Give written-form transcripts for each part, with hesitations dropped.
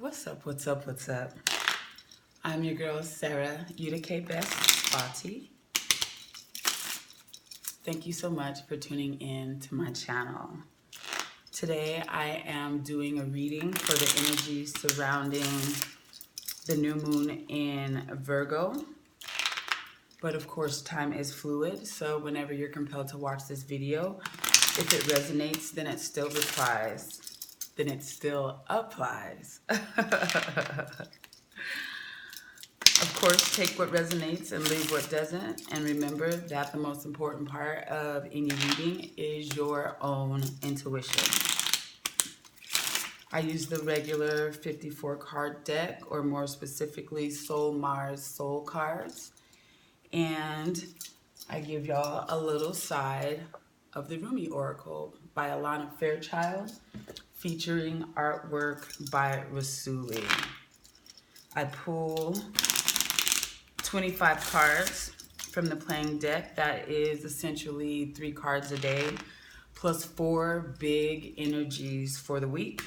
What's up, what's up, what's up? I'm your girl, Sarah, UDK Best Spotty. Thank you so much for tuning in to my channel. Today, I am doing a reading for the energies surrounding the new moon in Virgo. But of course, time is fluid, so whenever you're compelled to watch this video, if it resonates, then it still applies. Then it still applies. Of course, take what resonates and leave what doesn't. And remember that the most important part of any reading is your own intuition. I use the regular 54 card deck, or more specifically, Soul Mars Soul cards. And I give y'all a little side of the Rumi Oracle by Alana Fairchild, featuring artwork by Rasuli. I pull 25 cards from the playing deck. That is essentially 3 cards a day, plus 4 big energies for the week.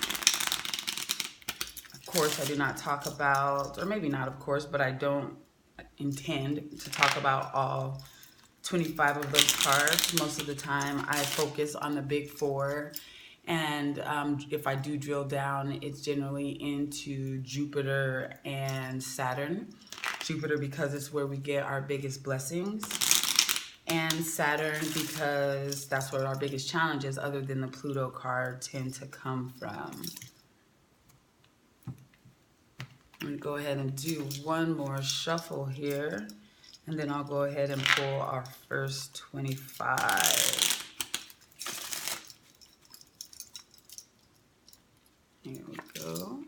Of course, I do not talk about, or maybe not of course, but I don't intend to talk about all 25 of those cards. Most of the time I focus on the big 4, and if I do drill down, it's generally into Jupiter and Saturn. Jupiter because it's where we get our biggest blessings, and Saturn because that's where our biggest challenges, other than the Pluto card, tend to come from. I'm going to go ahead and do one more shuffle here, and then I'll go ahead and pull our first 25. Here we go.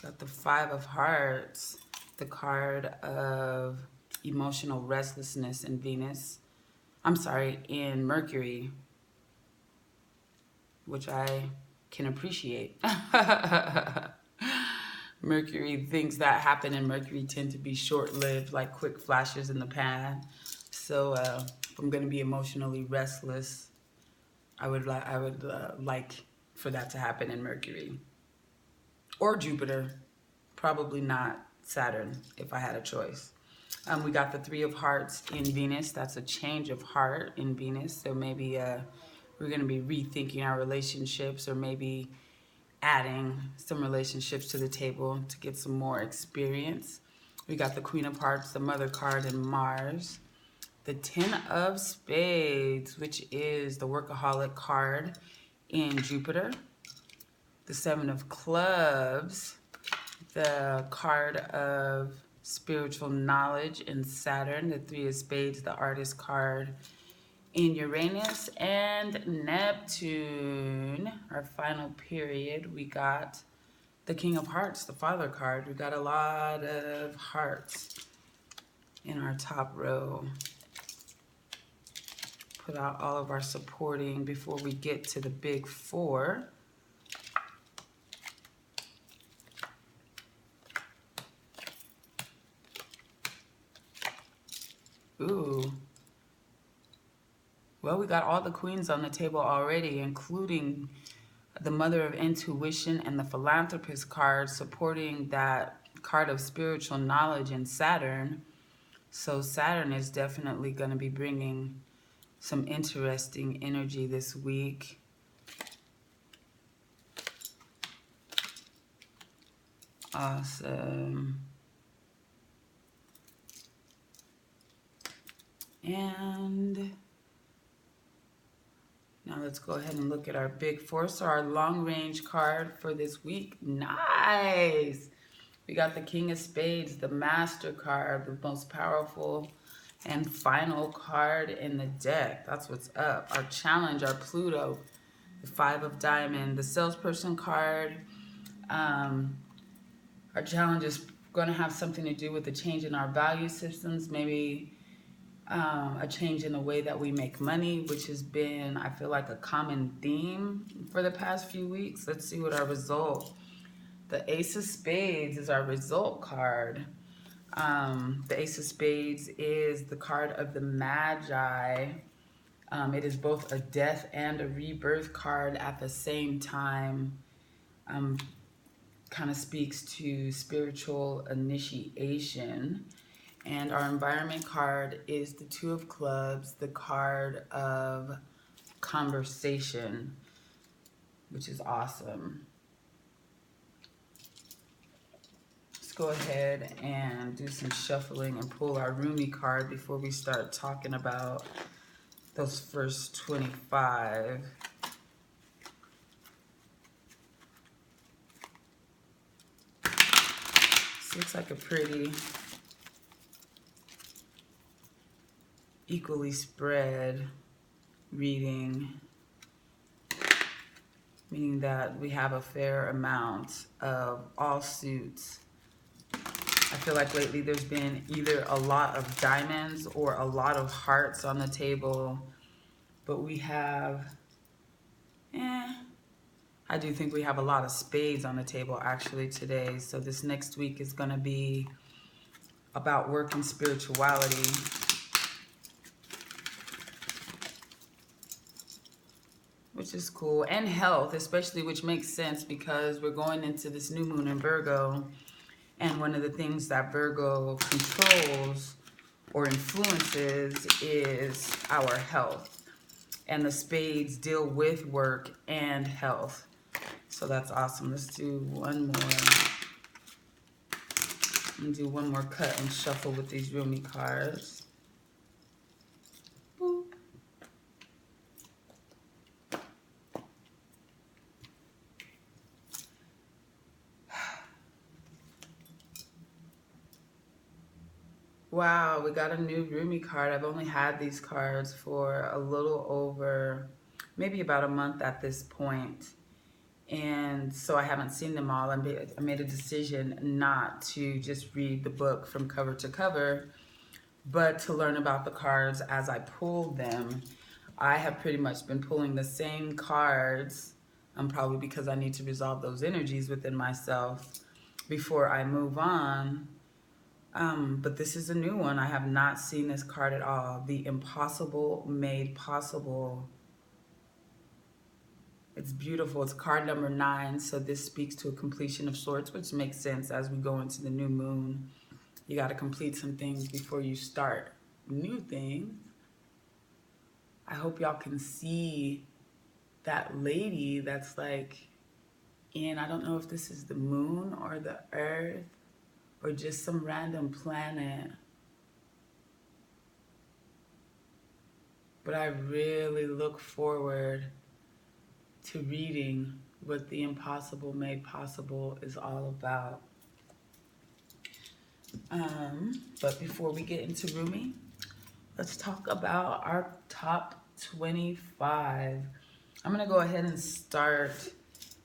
Got the 5 of Hearts, the card of emotional restlessness in Venus. I'm sorry, in Mercury, which I can appreciate. Mercury, things that happen in Mercury tend to be short-lived, like quick flashes in the pan. So if I'm going to be emotionally restless, I would like for that to happen in Mercury. Or Jupiter, probably not Saturn if I had a choice. We got the 3 of Hearts in Venus. That's a change of heart in Venus. So maybe we're going to be rethinking our relationships, or maybe adding some relationships to the table to get some more experience. We got the Queen of Hearts, the Mother card, in Mars. The 10 of Spades, which is the workaholic card in Jupiter. The 7 of Clubs, the card of spiritual knowledge in Saturn. The 3 of Spades, the artist card in Uranus. And Neptune, our final period, we got the King of Hearts, the Father card. We got a lot of hearts in our top row. Put out all of our supporting before we get to the big 4. Ooh. Well, we got all the queens on the table already, including the Mother of Intuition and the Philanthropist card, supporting that card of spiritual knowledge in Saturn. So Saturn is definitely going to be bringing some interesting energy this week. Awesome. And now let's go ahead and look at our big 4. So our long range card for this week. Nice. We got the King of Spades, the Master card, the most powerful and final card in the deck. That's what's up. Our challenge, our Pluto, the 5 of Diamond, the Salesperson card. Our challenge is going to have something to do with the change in our value systems, maybe a change in the way that we make money, which has been, I feel like, a common theme for the past few weeks. Let's see what our result. The Ace of Spades is our result card. The Ace of Spades is the card of the Magi. It is both a death and a rebirth card at the same time. kind of speaks to spiritual initiation. And our environment card is the Two of Clubs, the card of conversation, which is awesome. Let's go ahead and do some shuffling and pull our Rumi card before we start talking about those first 25. This looks like a pretty equally spread reading, meaning that we have a fair amount of all suits. I feel like lately there's been either a lot of diamonds or a lot of hearts on the table, but we have, I do think we have a lot of spades on the table actually today. So this next week is going to be about work and spirituality. Which is cool. And health, especially, which makes sense because we're going into this new moon in Virgo. And one of the things that Virgo controls or influences is our health. And the spades deal with work and health. So that's awesome. Let's do one more. I'm gonna do one more cut and shuffle with these Rumi cards. Boop. Wow, we got a new Rumi card. I've only had these cards for a little over, maybe about a month at this point. And so I haven't seen them all. I made a decision not to just read the book from cover to cover, but to learn about the cards as I pulled them. I have pretty much been pulling the same cards, probably because I need to resolve those energies within myself before I move on. But this is a new one. I have not seen this card at all. The Impossible Made Possible. It's beautiful. It's card number 9. So this speaks to a completion of sorts, which makes sense as we go into the new moon. You got to complete some things before you start new things. I hope y'all can see that lady that's like in, I don't know if this is the moon or the earth or just some random planet. But I really look forward to reading what the Impossible Made Possible is all about. But before we get into Rumi, let's talk about our top 25. I'm gonna go ahead and start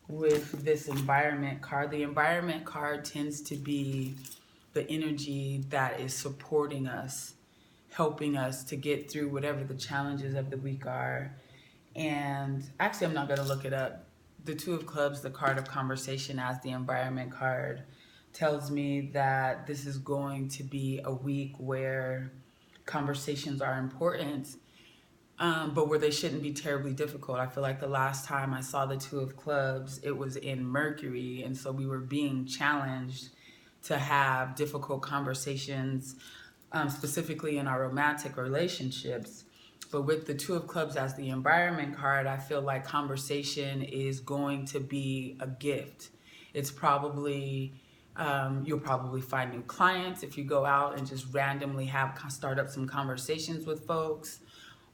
with this environment card. The environment card tends to be the energy that is supporting us, helping us to get through whatever the challenges of the week are. And actually, I'm not going to look it up. The Two of Clubs, the card of conversation as the environment card, tells me that this is going to be a week where conversations are important, but where they shouldn't be terribly difficult. I feel like the last time I saw the Two of Clubs, it was in Mercury, and so we were being challenged to have difficult conversations, specifically in our romantic relationships. But with the Two of Clubs as the environment card, I feel like conversation is going to be a gift. It's probably, you'll probably find new clients if you go out and just randomly start up some conversations with folks.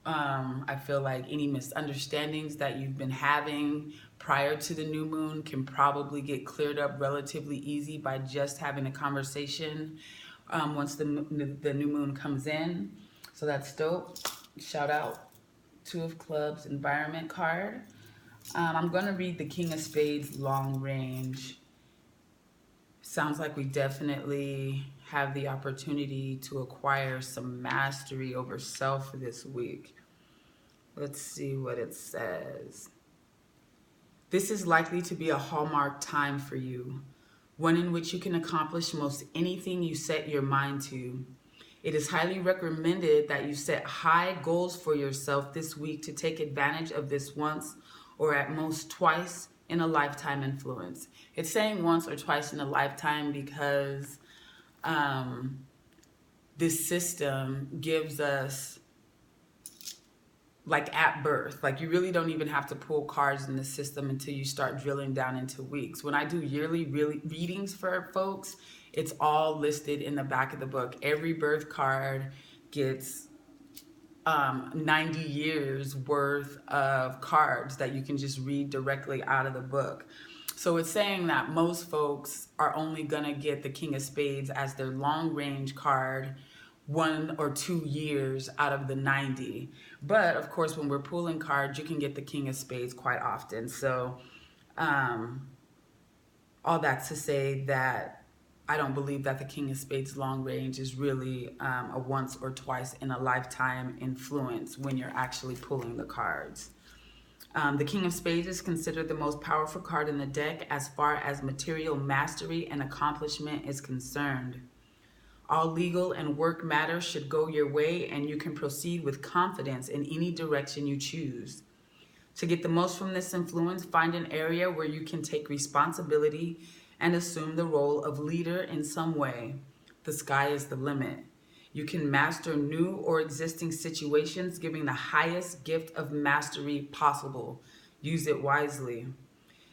I feel like any misunderstandings that you've been having prior to the new moon can probably get cleared up relatively easy by just having a conversation once the new moon comes in. So that's dope. Shout out Two of Clubs environment card. I'm going to read the King of Spades long range. Sounds like we definitely have the opportunity to acquire some mastery over self this week. Let's see what it says. This is likely to be a hallmark time for you, one in which you can accomplish most anything you set your mind to. It is highly recommended that you set high goals for yourself this week to take advantage of this once or at most twice in a lifetime influence. It's saying once or twice in a lifetime because um, this system gives us like at birth. Like you really don't even have to pull cards in the system until you start drilling down into weeks. When I do yearly really readings for folks, it's all listed in the back of the book. Every birth card gets 90 years worth of cards that you can just read directly out of the book. So it's saying that most folks are only going to get the King of Spades as their long range card 1 or 2 years out of the 90. But of course, when we're pulling cards, you can get the King of Spades quite often. So um, all that to say that I don't believe that the King of Spades long range is really a once or twice in a lifetime influence when you're actually pulling the cards. The King of Spades is considered the most powerful card in the deck as far as material mastery and accomplishment is concerned. All legal and work matters should go your way, and you can proceed with confidence in any direction you choose. To get the most from this influence, find an area where you can take responsibility and assume the role of leader in some way. The sky is the limit. You can master new or existing situations, giving the highest gift of mastery possible. Use it wisely.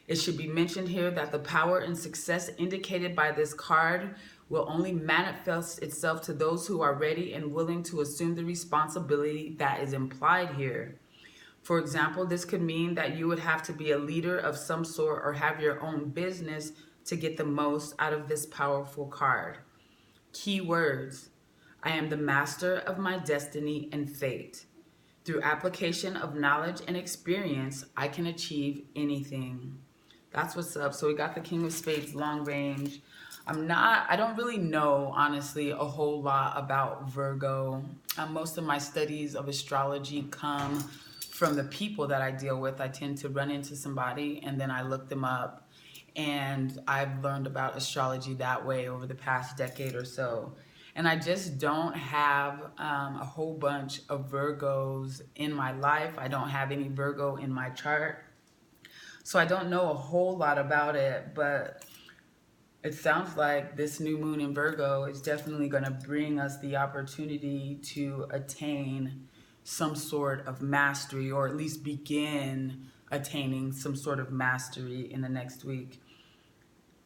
It should be mentioned here that the power and success indicated by this card will only manifest itself to those who are ready and willing to assume the responsibility that is implied here. For example, this could mean that you would have to be a leader of some sort or have your own business to get the most out of this powerful card. Key words: I am the master of my destiny and fate. Through application of knowledge and experience, I can achieve anything. That's what's up. So we got the King of Spades long range. I don't really know, honestly, a whole lot about Virgo. Most of my studies of astrology come from the people that I deal with. I tend to run into somebody and then I look them up. And I've learned about astrology that way over the past decade or so. And I just don't have a whole bunch of Virgos in my life. I don't have any Virgo in my chart. So I don't know a whole lot about it, but it sounds like this new moon in Virgo is definitely going to bring us the opportunity to attain some sort of mastery, or at least begin attaining some sort of mastery in the next week.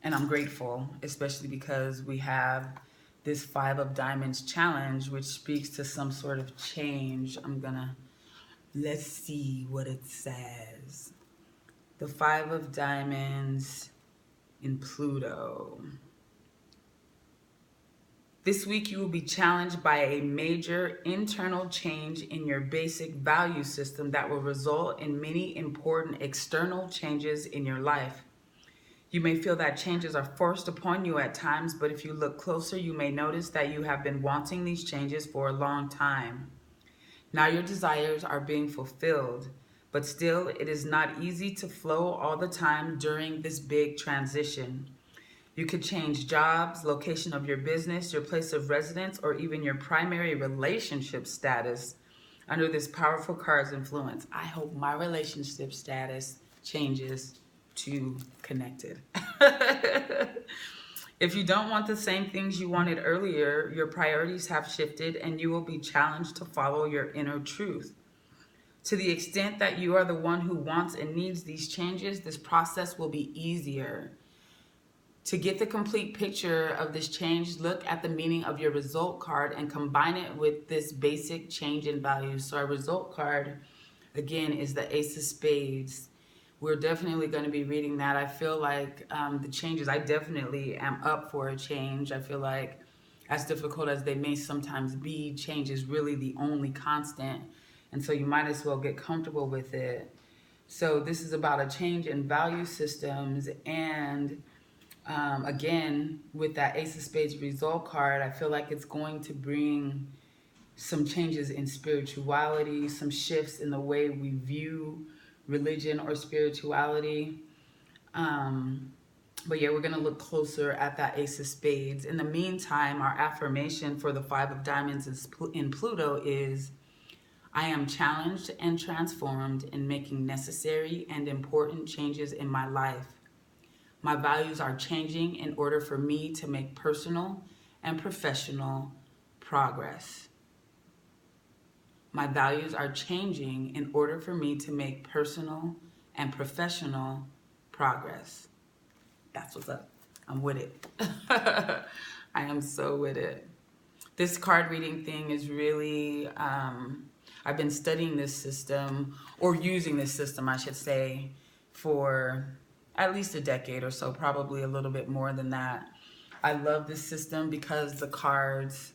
And I'm grateful, especially because we have this Five of Diamonds challenge, which speaks to some sort of change. Let's see what it says. The Five of Diamonds in Pluto. This week you will be challenged by a major internal change in your basic value system that will result in many important external changes in your life. You may feel that changes are forced upon you at times, but if you look closer, you may notice that you have been wanting these changes for a long time. Now your desires are being fulfilled, but still it is not easy to flow all the time during this big transition. You could change jobs, location of your business, your place of residence, or even your primary relationship status under this powerful card's influence. I hope my relationship status changes to connected. If you don't want the same things you wanted earlier, your priorities have shifted and you will be challenged to follow your inner truth. To the extent that you are the one who wants and needs these changes, this process will be easier. To get the complete picture of this change, look at the meaning of your result card and combine it with this basic change in value. So our result card, again, is the Ace of Spades. We're definitely going to be reading that. I feel like the changes, I definitely am up for a change. I feel like as difficult as they may sometimes be, change is really the only constant. And so you might as well get comfortable with it. So this is about a change in value systems, and again, with that Ace of Spades result card, I feel like it's going to bring some changes in spirituality, some shifts in the way we view religion or spirituality. But yeah, we're going to look closer at that Ace of Spades. In the meantime, our affirmation for the Five of Diamonds in Pluto is, I am challenged and transformed in making necessary and important changes in my life. My values are changing in order for me to make personal and professional progress. My values are changing in order for me to make personal and professional progress. That's what's up. I'm with it. I am so with it. This card reading thing is really, I've been studying this system, or using this system, I should say, for at least a decade or so, probably a little bit more than that. I love this system because the cards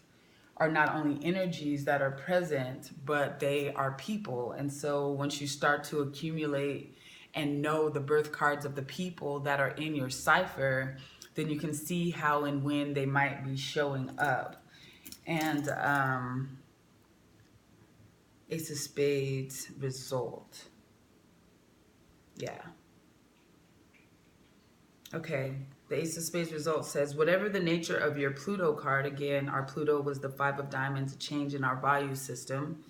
are not only energies that are present, but they are people. And so once you start to accumulate and know the birth cards of the people that are in your cipher, then you can see how and when they might be showing up. And Ace of Spades result. Yeah. Okay. The Ace of Spades result says, whatever the nature of your Pluto card, again, our Pluto was the 5 of diamonds, a change in our value system.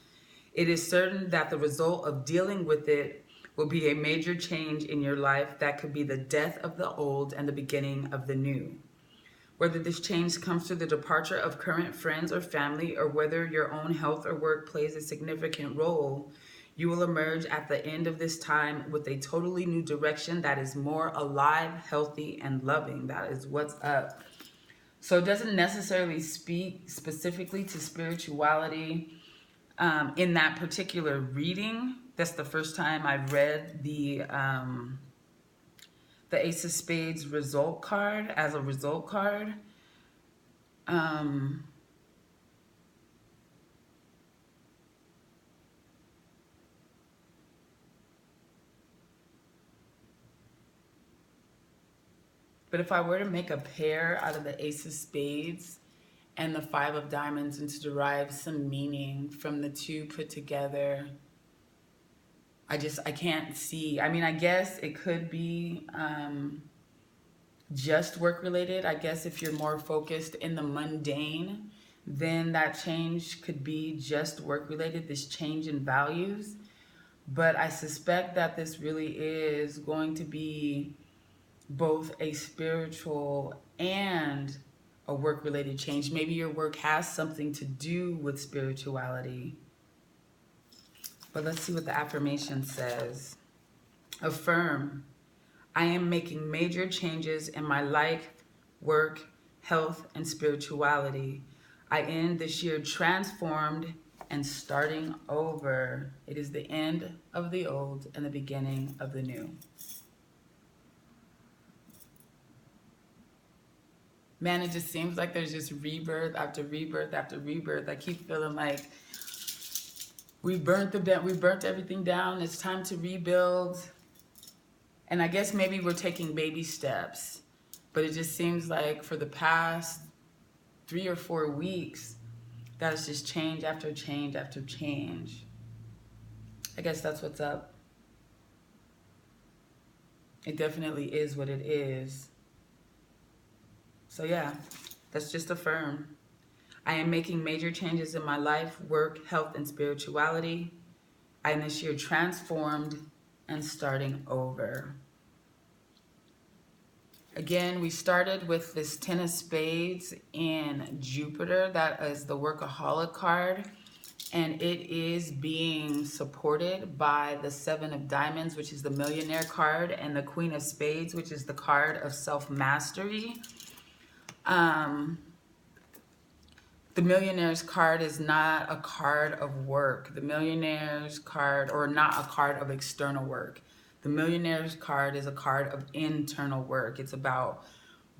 It is certain that the result of dealing with it will be a major change in your life that could be the death of the old and the beginning of the new. Whether this change comes through the departure of current friends or family, or whether your own health or work plays a significant role, you will emerge at the end of this time with a totally new direction that is more alive, healthy, and loving. That is what's up. So it doesn't necessarily speak specifically to spirituality in that particular reading. That's the first time I've read the Ace of Spades result card as a result card. But if I were to make a pair out of the Ace of Spades and the 5 of diamonds, and to derive some meaning from the two put together, I can't see. I mean, I guess it could be just work related. I guess if you're more focused in the mundane, then that change could be just work related, this change in values. But I suspect that this really is going to be both a spiritual and a work related change. Maybe your work has something to do with spirituality. But let's see what the affirmation says. Affirm, I am making major changes in my life, work, health, and spirituality. I end this year transformed and starting over. It is the end of the old and the beginning of the new. Man, it just seems like there's just rebirth after rebirth after rebirth. I keep feeling like we burnt everything down. It's time to rebuild. And I guess maybe we're taking baby steps. But it just seems like for the past 3 or 4 weeks, that's just change after change after change. I guess that's what's up. It definitely is what it is. So yeah, that's just affirm. I am making major changes in my life, work, health, and spirituality. I am this year transformed and starting over. Again, we started with this 10 of Spades in Jupiter. That is the Workaholic card. And it is being supported by the 7 of Diamonds, which is the Millionaire card, and the Queen of Spades, which is the card of self-mastery. The Millionaire's card is not a card of work. The Millionaire's card, or not a card of external work. The Millionaire's card is a card of internal work. It's about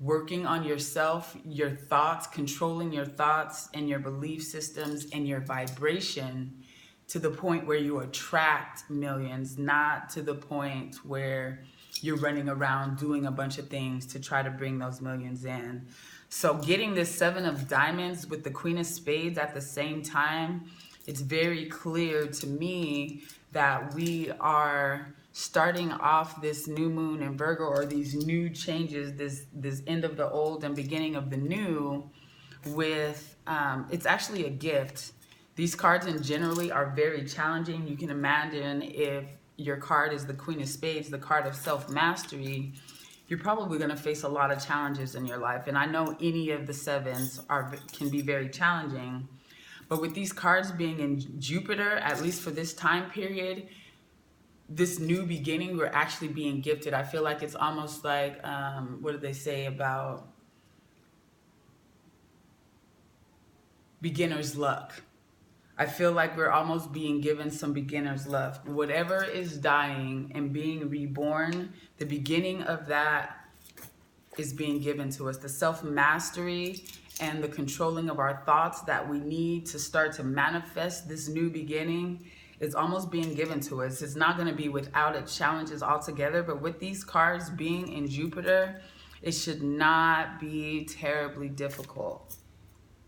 working on yourself, your thoughts, controlling your thoughts and your belief systems and your vibration to the point where you attract millions, not to the point where you're running around doing a bunch of things to try to bring those millions in. So getting this 7 of Diamonds with the Queen of Spades at the same time, it's very clear to me that we are starting off this new moon in Virgo, or these new changes, this end of the old and beginning of the new, with it's actually a gift. These cards in generally are very challenging. You can imagine if your card is the Queen of Spades, the card of self-mastery, you're probably going to face a lot of challenges in your life. And I know any of the sevens can be very challenging. But with these cards being in Jupiter, at least for this time period, this new beginning, we're actually being gifted. I feel like it's almost like, what do they say about beginner's luck? I feel like we're almost being given some beginner's luck. Whatever is dying and being reborn, the beginning of that is being given to us. The self-mastery and the controlling of our thoughts that we need to start to manifest this new beginning is almost being given to us. It's not going to be without its challenges altogether, but with these cards being in Jupiter, it should not be terribly difficult.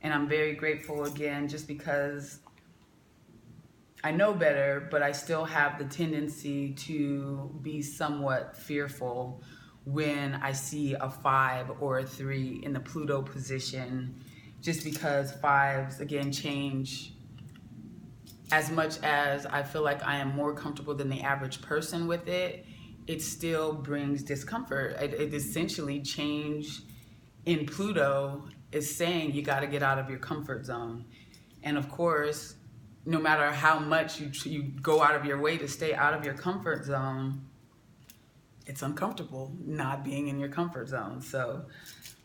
And I'm very grateful again, just because I know better, but I still have the tendency to be somewhat fearful when I see a 5 or a 3 in the Pluto position, just because 5s, again, change. As much as I feel like I am more comfortable than the average person with it, it still brings discomfort. It essentially, change in Pluto is saying you got to get out of your comfort zone. And of course, no matter how much you go out of your way to stay out of your comfort zone, it's uncomfortable not being in your comfort zone. So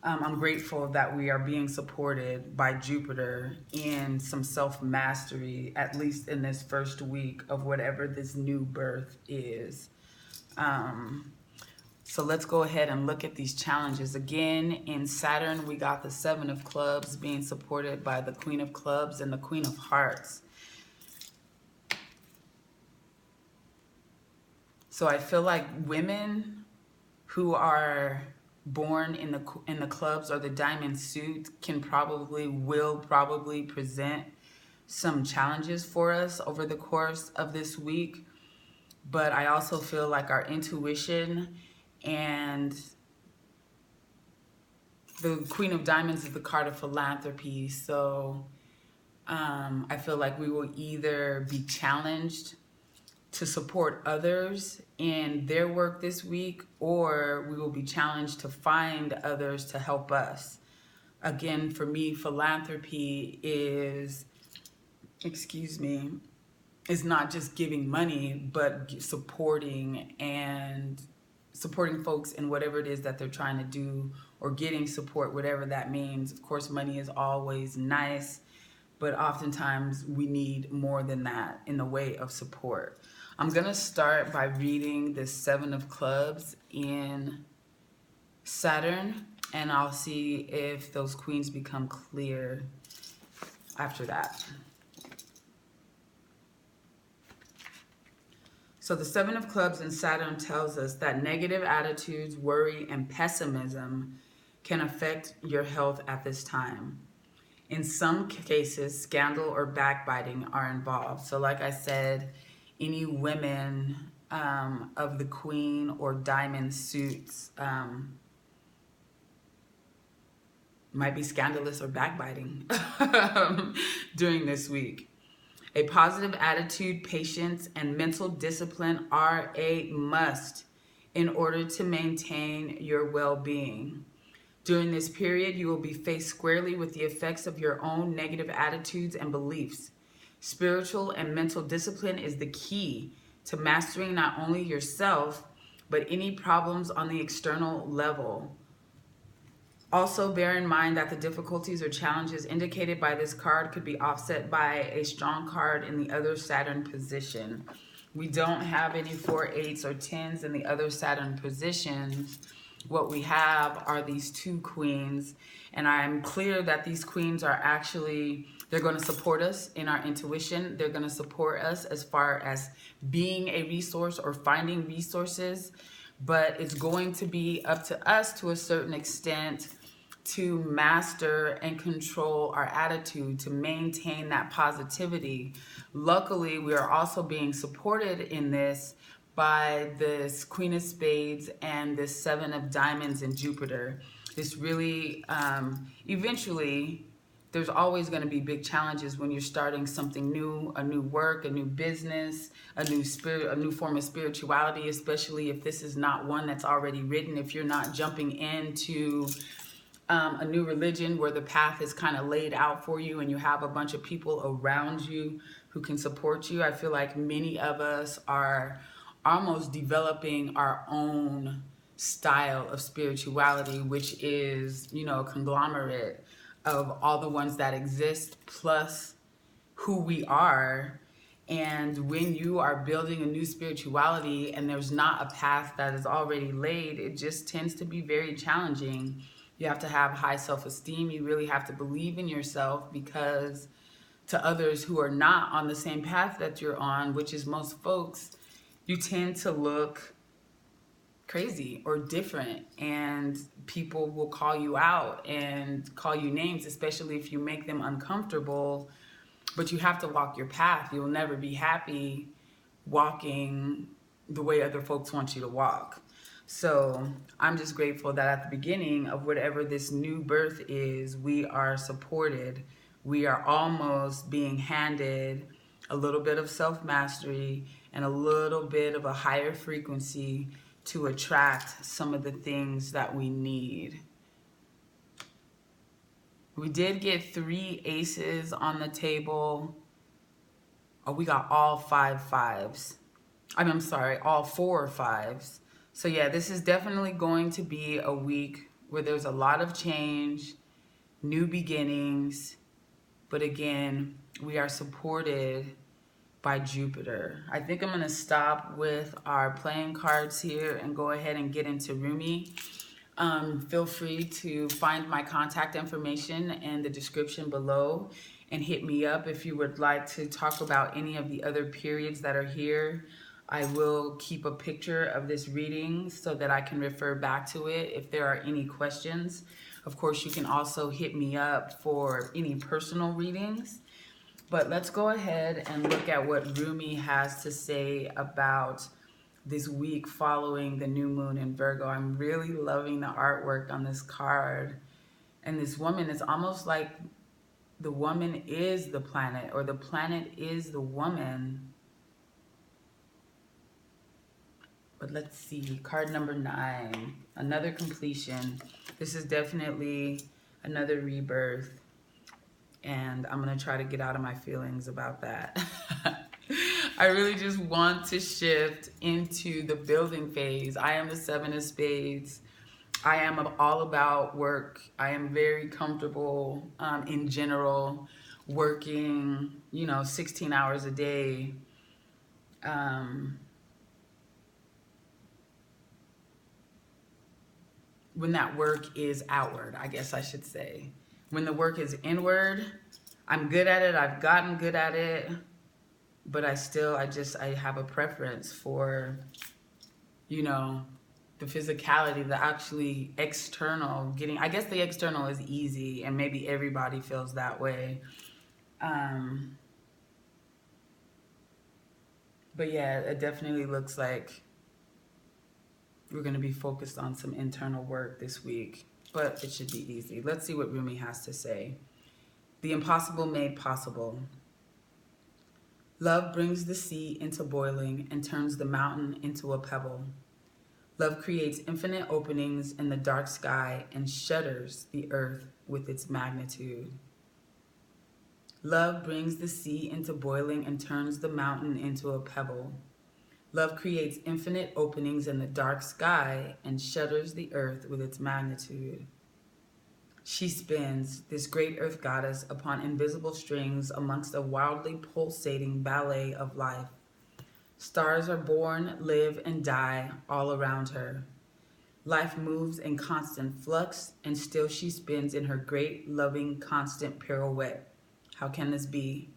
I'm grateful that we are being supported by Jupiter in some self-mastery, at least in this first week of whatever this new birth is. So let's go ahead and look at these challenges. Again, in Saturn, we got the 7 of Clubs being supported by the Queen of Clubs and the Queen of Hearts. So I feel like women who are born in the clubs or the diamond suit will probably present some challenges for us over the course of this week. But I also feel like our intuition, and the Queen of Diamonds is the card of philanthropy. So I feel like we will either be challenged to support others in their work this week, or we will be challenged to find others to help us. Again, for me, philanthropy is not just giving money, but supporting folks in whatever it is that they're trying to do, or getting support, whatever that means. Of course, money is always nice, but oftentimes we need more than that in the way of support. I'm going to start by reading the 7 of Clubs in Saturn, and I'll see if those queens become clear after that. So the 7 of Clubs in Saturn tells us that negative attitudes, worry, and pessimism can affect your health at this time. In some cases, scandal or backbiting are involved. So like I said, any women of the Queen or Diamond suits might be scandalous or backbiting during this week. A positive attitude, patience, and mental discipline are a must in order to maintain your well-being. During this period, you will be faced squarely with the effects of your own negative attitudes and beliefs. Spiritual and mental discipline is the key to mastering not only yourself, but any problems on the external level. Also, bear in mind that the difficulties or challenges indicated by this card could be offset by a strong card in the other Saturn position. We don't have any 4, 8s, or 10s in the other Saturn positions. What we have are these 2 queens, and I'm clear that these queens are actually, they're going to support us in our intuition. They're going to support us as far as being a resource or finding resources, but it's going to be up to us to a certain extent to master and control our attitude, to maintain that positivity. Luckily, we are also being supported in this by this Queen of Spades and this 7 of Diamonds in Jupiter. This really eventually there's always going to be big challenges when you're starting something new, a new work, a new business, a new spirit, a new form of spirituality, especially if this is not one that's already written, if you're not jumping into a new religion where the path is kind of laid out for you and you have a bunch of people around you who can support you. I feel like many of us are almost developing our own style of spirituality, which is, you know, a conglomerate of all the ones that exist plus who we are. And when you are building a new spirituality and there's not a path that is already laid, it just tends to be very challenging. You have to have high self-esteem. You really have to believe in yourself, because to others who are not on the same path that you're on, which is most folks, you tend to look crazy or different, and people will call you out and call you names, especially if you make them uncomfortable. But you have to walk your path. You'll never be happy walking the way other folks want you to walk. So I'm just grateful that at the beginning of whatever this new birth is, we are supported. We are almost being handed a little bit of self-mastery and a little bit of a higher frequency to attract some of the things that we need. We did get 3 aces on the table. Oh, we got all 5 fives. I'm sorry, all 4 fives. So yeah, this is definitely going to be a week where there's a lot of change, new beginnings. But again, we are supported by Jupiter. I think I'm going to stop with our playing cards here and go ahead and get into Rumi. Feel free to find my contact information in the description below and hit me up if you would like to talk about any of the other periods that are here. I will keep a picture of this reading so that I can refer back to it if there are any questions. Of course, you can also hit me up for any personal readings. But let's go ahead and look at what Rumi has to say about this week following the new moon in Virgo. I'm really loving the artwork on this card. And this woman is almost like the woman is the planet, or the planet is the woman. But let's see, card number 9, another completion. This is definitely another rebirth. And I'm going to try to get out of my feelings about that. I really just want to shift into the building phase. I am the 7 of spades. I am all about work. I am very comfortable in general working, 16 hours a day. When that work is outward, I guess I should say. When the work is inward, I'm good at it. I've gotten good at it. But I have a preference for, the physicality, the actually external I guess the external is easy, and maybe everybody feels that way. But yeah, it definitely looks like we're going to be focused on some internal work this week, but it should be easy. Let's see what Rumi has to say. The impossible made possible. Love brings the sea into boiling and turns the mountain into a pebble. Love creates infinite openings in the dark sky and shudders the earth with its magnitude. Love brings the sea into boiling and turns the mountain into a pebble. Love creates infinite openings in the dark sky and shudders the earth with its magnitude. She spins, this great earth goddess, upon invisible strings amongst a wildly pulsating ballet of life. Stars are born, live, and die all around her. Life moves in constant flux, and still she spins in her great, loving, constant pirouette. How can this be?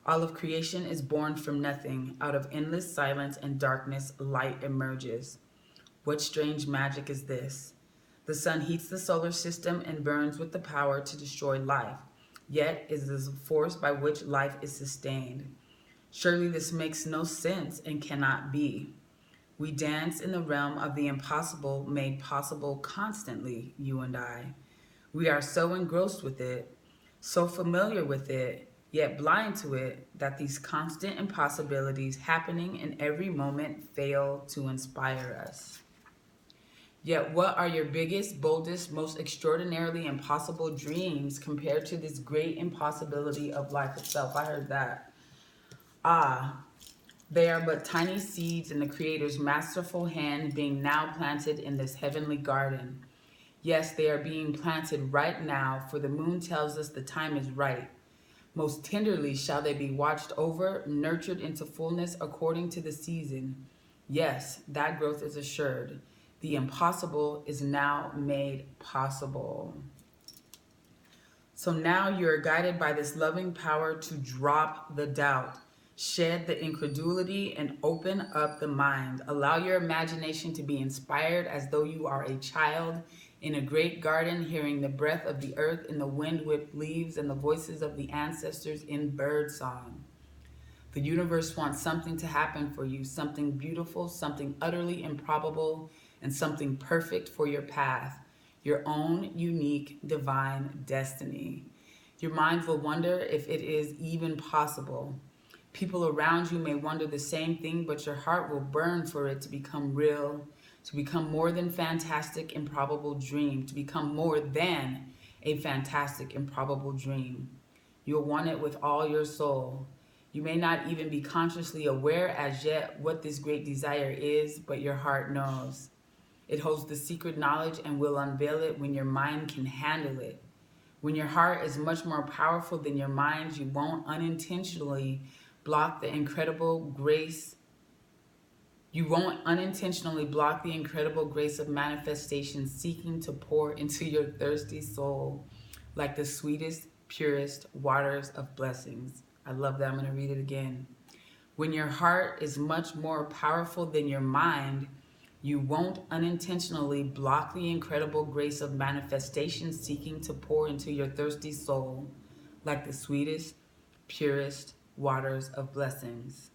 All of creation is born from nothing. Out of endless silence and darkness, light emerges. What strange magic is this? The sun heats the solar system and burns with the power to destroy life. Yet it is the force by which life is sustained. Surely this makes no sense and cannot be. We dance in the realm of the impossible made possible constantly, you and I. We are so engrossed with it. so familiar with it, yet blind to it, that these constant impossibilities happening in every moment fail to inspire us. Yet, what are your biggest, boldest, most extraordinarily impossible dreams compared to this great impossibility of life itself? I heard that. Ah, they are but tiny seeds in the Creator's masterful hand being now planted in this heavenly garden. Yes, they are being planted right now, for the moon tells us the time is right. Most tenderly shall they be watched over, nurtured into fullness according to the season. Yes, that growth is assured. The impossible is now made possible. So now you are guided by this loving power to drop the doubt, shed the incredulity, and open up the mind. Allow your imagination to be inspired as though you are a child in a great garden, hearing the breath of the earth in the wind-whipped leaves and the voices of the ancestors in bird song. The universe wants something to happen for you, something beautiful, something utterly improbable, and something perfect for your path, your own unique divine destiny. Your mind will wonder if it is even possible. People around you may wonder the same thing, but your heart will burn for it to become real, to become more than fantastic, improbable dream, to become more than a fantastic, improbable dream. You'll want it with all your soul. You may not even be consciously aware as yet what this great desire is, but your heart knows. It holds the secret knowledge and will unveil it when your mind can handle it. When your heart is much more powerful than your mind, you won't unintentionally block the incredible grace. You won't unintentionally block the incredible grace of manifestation seeking to pour into your thirsty soul like the sweetest, purest waters of blessings. I love that. I'm going to read it again. When your heart is much more powerful than your mind, you won't unintentionally block the incredible grace of manifestation seeking to pour into your thirsty soul like the sweetest, purest waters of blessings.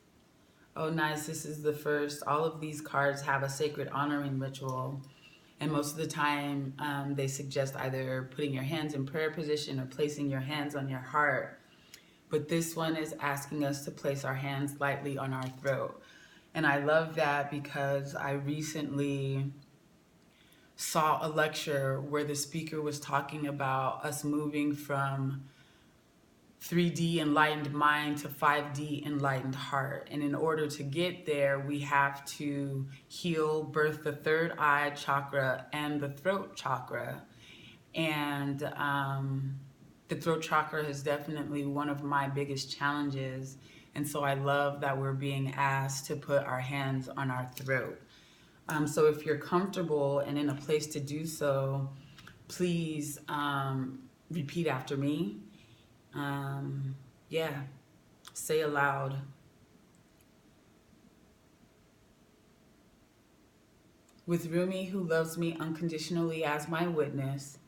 Oh, nice. This is the first. All of these cards have a sacred honoring ritual. And most of the time, they suggest either putting your hands in prayer position or placing your hands on your heart. But this one is asking us to place our hands lightly on our throat. And I love that because I recently saw a lecture where the speaker was talking about us moving from 3D enlightened mind to 5D enlightened heart. And in order to get there, we have to heal, birth the third eye chakra and the throat chakra. And the throat chakra is definitely one of my biggest challenges. And so I love that we're being asked to put our hands on our throat. So if you're comfortable and in a place to do so, please repeat after me. Yeah, say aloud. With Rumi, who loves me unconditionally as my witness,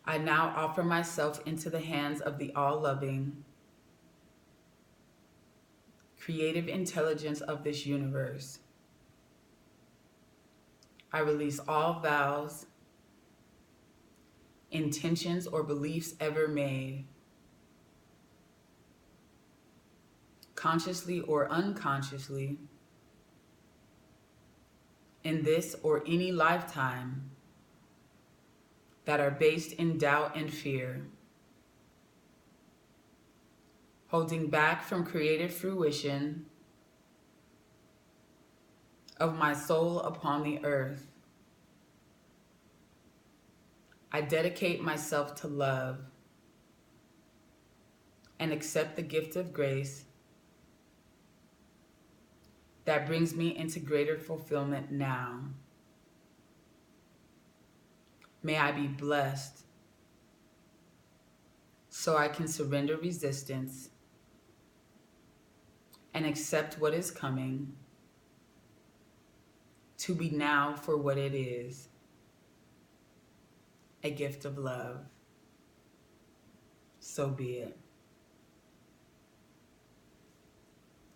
I now offer myself into the hands of the all-loving, creative intelligence of this universe. I release all vows, intentions, or beliefs ever made, consciously or unconsciously, in this or any lifetime, that are based in doubt and fear, holding back from creative fruition of my soul upon the earth. I dedicate myself to love and accept the gift of grace that brings me into greater fulfillment now. May I be blessed so I can surrender resistance and accept what is coming to be now for what it is, a gift of love. So be it.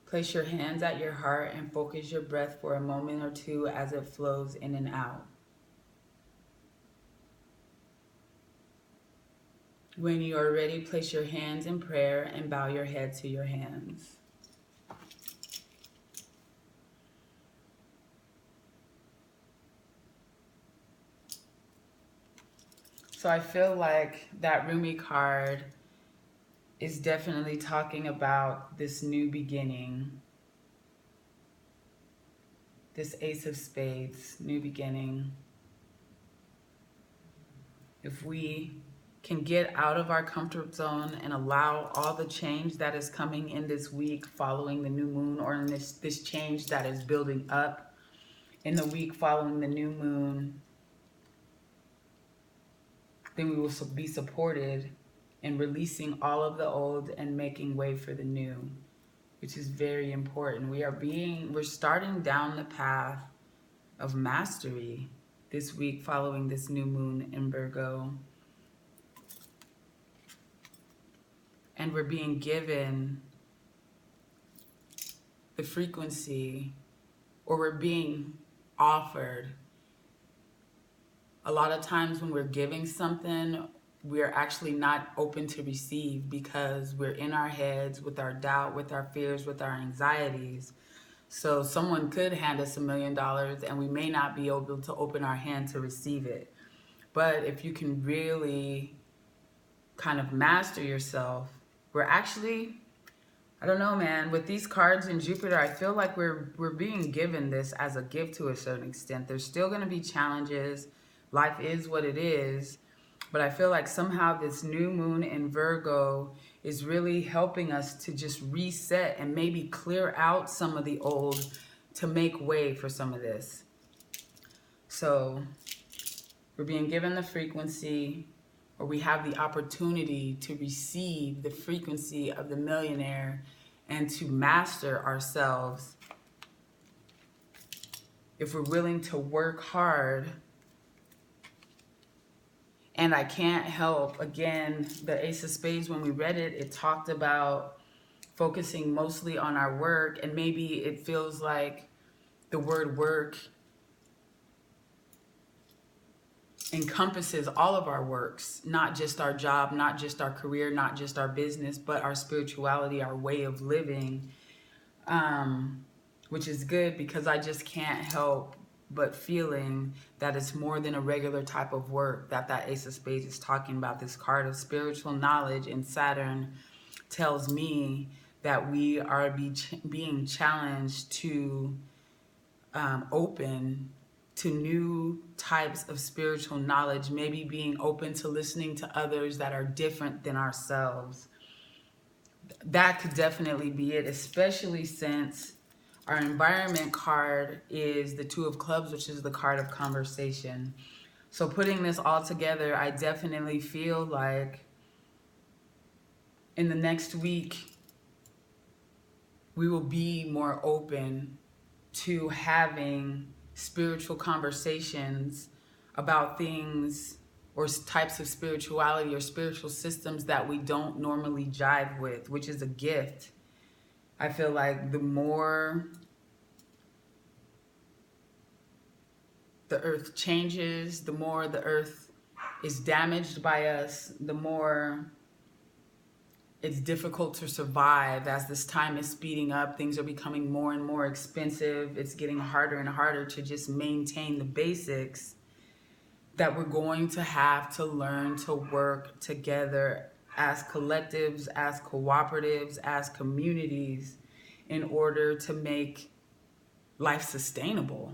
Place your hands at your heart and focus your breath for a moment or two as it flows in and out. When you are ready, place your hands in prayer and bow your head to your hands. So I feel like that Rumi card is definitely talking about this new beginning, this Ace of Spades, new beginning. If we can get out of our comfort zone and allow all the change that is coming in this week following the new moon, or in this change that is building up in the week following the new moon, then we will be supported in releasing all of the old and making way for the new, which is very important. We're starting down the path of mastery this week following this new moon in Virgo. And we're being given the frequency, or we're being offered. A lot of times when we're giving something, we're actually not open to receive because we're in our heads with our doubt, with our fears, with our anxieties. So someone could hand us $1 million and we may not be able to open our hand to receive it. But if you can really kind of master yourself, we're actually, I don't know, man, with these cards in Jupiter, I feel like we're being given this as a gift to a certain extent. There's still going to be challenges. Life is what it is. But I feel like somehow this new moon in Virgo is really helping us to just reset and maybe clear out some of the old to make way for some of this. So we're being given the frequency, or we have the opportunity to receive the frequency of the millionaire and to master ourselves if we're willing to work hard. And I can't help, again, the Ace of Spades, when we read it, it talked about focusing mostly on our work, and maybe it feels like the word work encompasses all of our works, not just our job, not just our career, not just our business, but our spirituality, our way of living, which is good because I just can't help but feeling that it's more than a regular type of work that Ace of Spades is talking about. This card of spiritual knowledge in Saturn tells me that we are being challenged to open to new types of spiritual knowledge, maybe being open to listening to others that are different than ourselves. That could definitely be it, especially since our environment card is the Two of Clubs, which is the card of conversation. So putting this all together, I definitely feel like in the next week, we will be more open to having spiritual conversations about things or types of spirituality or spiritual systems that we don't normally jive with, which is a gift. I feel like the more the earth changes, the more the earth is damaged by us, the more it's difficult to survive. As this time is speeding up, things are becoming more and more expensive. It's getting harder and harder to just maintain the basics, that we're going to have to learn to work together as collectives, as cooperatives, as communities in order to make life sustainable.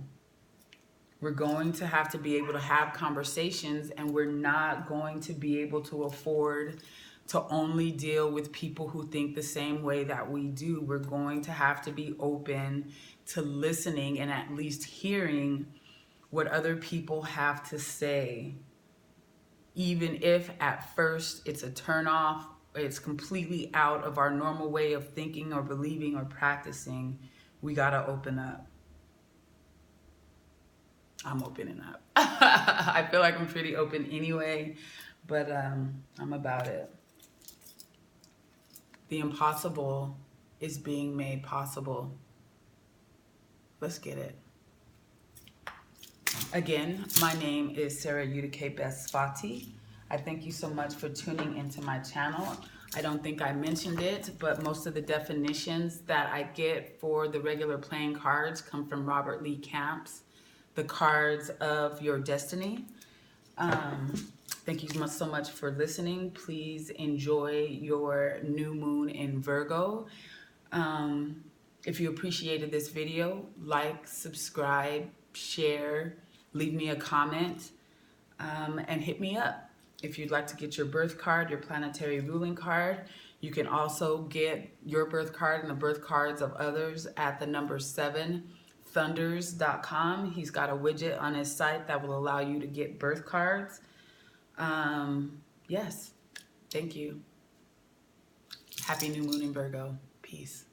We're going to have to be able to have conversations, and we're not going to be able to afford to only deal with people who think the same way that we do. We're going to have to be open to listening and at least hearing what other people have to say. Even if at first it's a turnoff, it's completely out of our normal way of thinking or believing or practicing, we gotta open up. I'm opening up. I feel like I'm pretty open anyway, but I'm about it. The impossible is being made possible. Let's get it. Again, my name is Sarah Udike Besfati. I thank you so much for tuning into my channel. I don't think I mentioned it, but most of the definitions that I get for the regular playing cards come from Robert Lee Camp's The Cards of Your Destiny. Um, Thank you so much for listening. Please enjoy your new moon in Virgo. Um, if you appreciated this video, like, subscribe, share, leave me a comment, and hit me up. If you'd like to get your birth card, your planetary ruling card, you can also get your birth card and the birth cards of others at the number 7thunders.com. He's got a widget on his site that will allow you to get birth cards. Yes, thank you. Happy new moon in Virgo. Peace.